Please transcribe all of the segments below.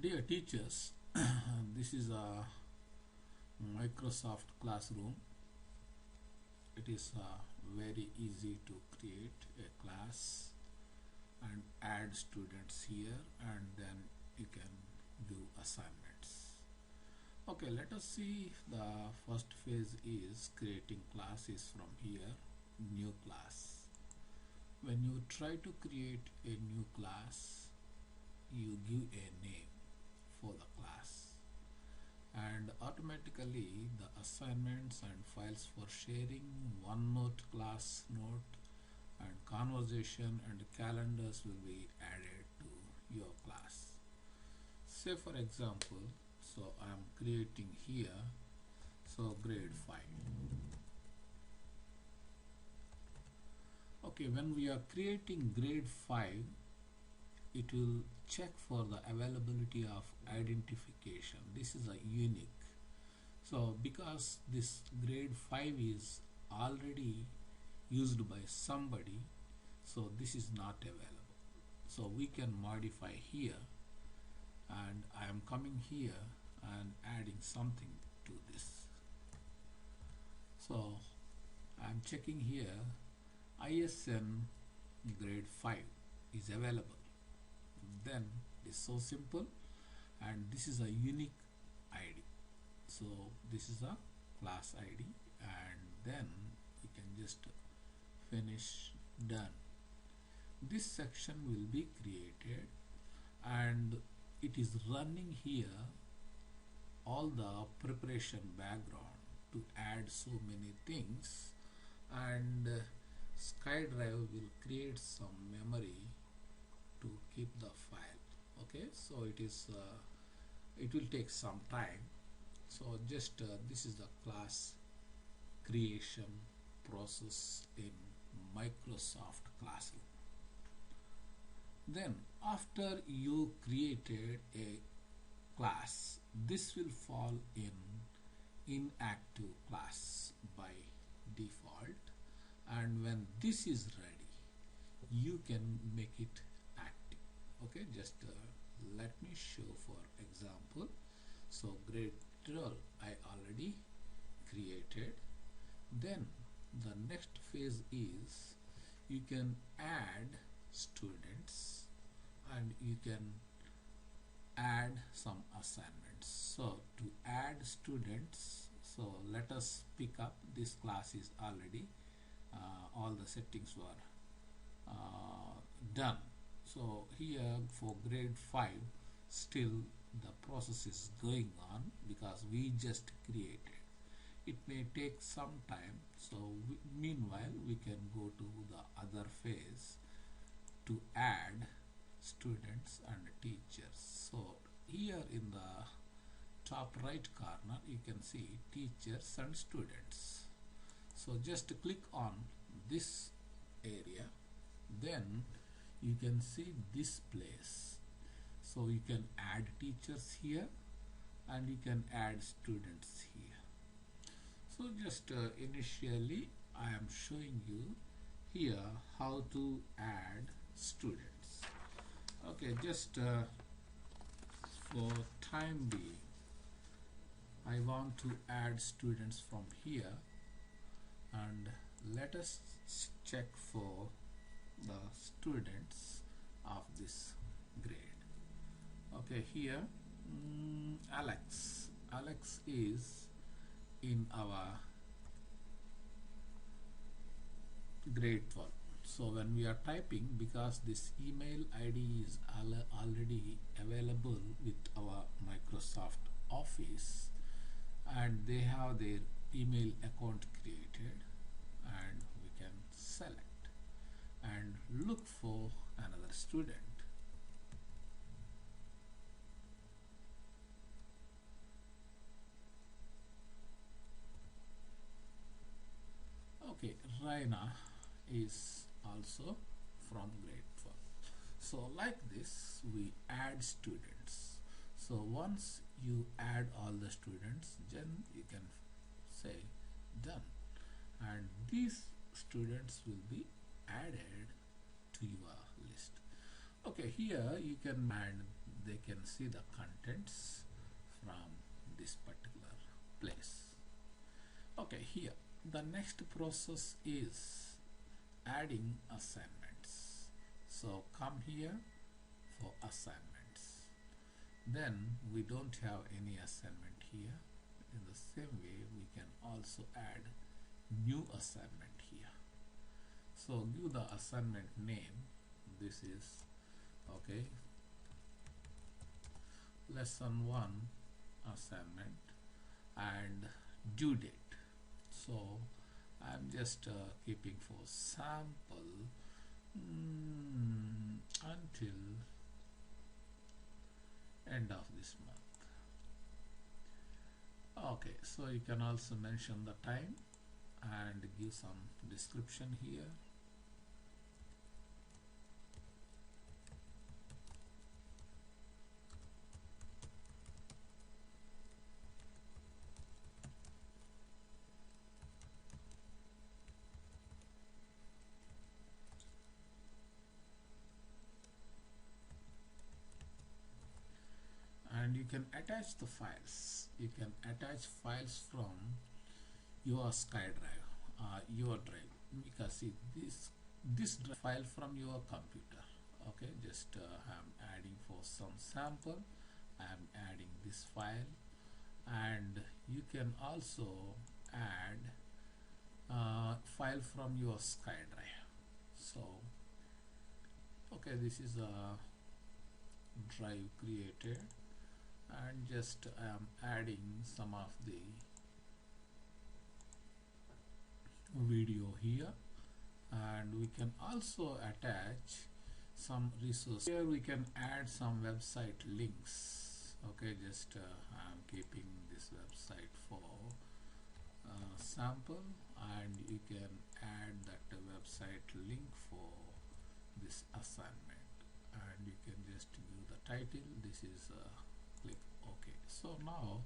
Dear teachers, this is a Microsoft classroom. It is very easy to create a class and add students here, and then you can do assignments. Okay, let us see. The first phase is creating classes from here. New class. When you try to create a new class, you give a name for the class, and automatically the assignments and files for sharing, OneNote class note, and conversation and calendars will be added to your class. Say for example, so I am creating here, so grade 5. Okay, when we are creating grade 5, it will check for the availability of identification. This is a unique. So because this grade 5 is already used by somebody, so this is not available. So we can modify here, and I am coming here and adding something to this. So I am checking here, ISN grade 5 is available. Then it's so simple, and this is a unique ID. So this is a class ID, and then you can just finish done. This section will be created, and it is running here all the preparation background to add so many things, and SkyDrive will create some memory to keep the file. Okay, so it will take some time. So just this is the class creation process in Microsoft Classroom. Then after you created a class, this will fall in inactive class by default, and when this is ready, you can make it active. Okay, just let me show for example. So grade 12 I already created. Then the next phase is you can add students, and you can add some assignments. So to add students, so let us pick up this class is already all the settings were done. So here for grade 5 still the process is going on because we just created. It may take some time, so meanwhile we can go to the other phase to add students and teachers. So here in the top right corner you can see teachers and students. So just click on this area, then you can see this place. So you can add teachers here, and you can add students here. So just initially I am showing you here how to add students. Okay, just for time being I want to add students from here, and let us check for the students of this grade. Okay, here Alex is in our grade 12. So when we are typing, because this email ID is already available with our Microsoft Office, and they have their email account created, and we can select and look for another student. Okay, Raina is also from grade 12. So like this we add students. So once you add all the students, then you can say done, and these students will be added to your list. Okay, here you can add they can see the contents from this particular place. Okay, here the next process is adding assignments. So come here for assignments. Then we don't have any assignment here. In the same way, we can also add new assignment here. So give the assignment name. This is okay, lesson 1 assignment, and due date. So I'm just keeping for sample until end of this month. Okay, so you can also mention the time and give some description here. And you can attach the files. You can attach files from your SkyDrive, your drive, because see this file from your computer. Okay, just I'm adding for some sample. I'm adding this file, and you can also add file from your SkyDrive. So okay, this is a drive created, and just I am adding some of the video here, and we can also attach some resources. Here we can add some website links. Okay, just I'm keeping this website for sample, and you can add that website link for this assignment, and you can just give the title. This is click OK. So now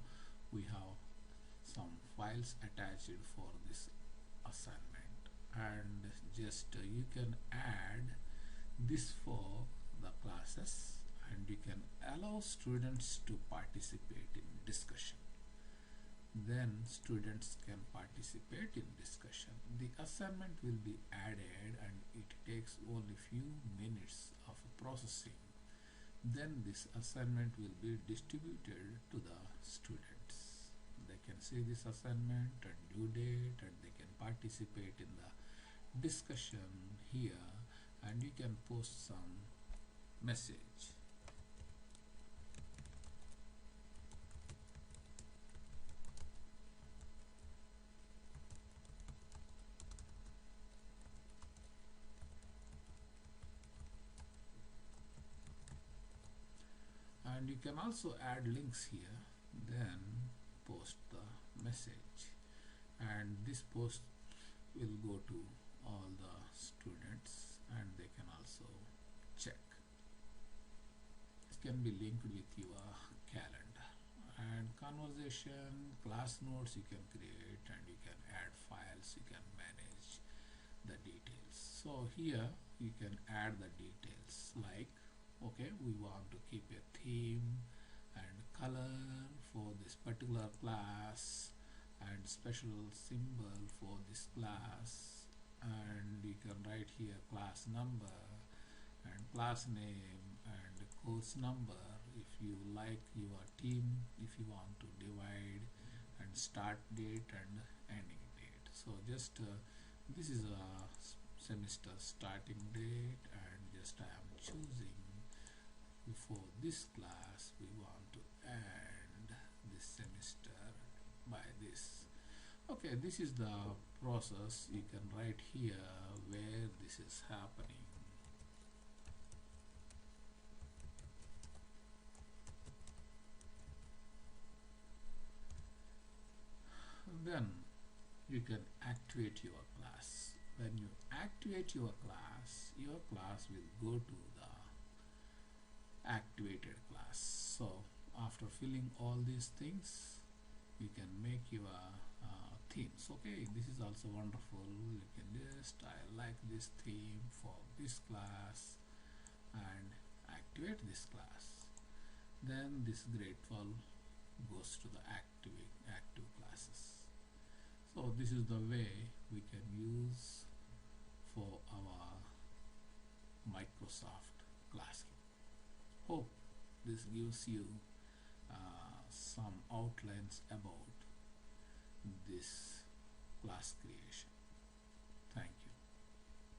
we have some files attached for this assignment, and just you can add this for the classes, and you can allow students to participate in discussion. Then students can participate in discussion. The assignment will be added, and it takes only few minutes of processing. Then this assignment will be distributed to the students. They can see this assignment and due date, and they can participate in the discussion here, and you can post some message. And you can also add links here, then post the message, and this post will go to all the students, and they can also check. It can be linked with your calendar. And conversation, class notes you can create, and you can add files, you can manage the details. So here you can add the details, like okay, we want to keep a theme and color for this particular class, and special symbol for this class, and you can write here class number and class name and course number. If you like your team, if you want to divide, and start date and ending date. So just this is a semester starting date, and just I am choosing for this class we want to end this semester by this. Okay, this is the process. You can write here where this is happening. Then you can activate your class. When you activate your class will go to the activated class. So after filling all these things, you can make your themes. Okay, this is also wonderful. You can just I like this theme for this class and activate this class. Then this grateful goes to the active classes. So this is the way we can use for our Microsoft classroom. Hope this gives you some outlines about this class creation.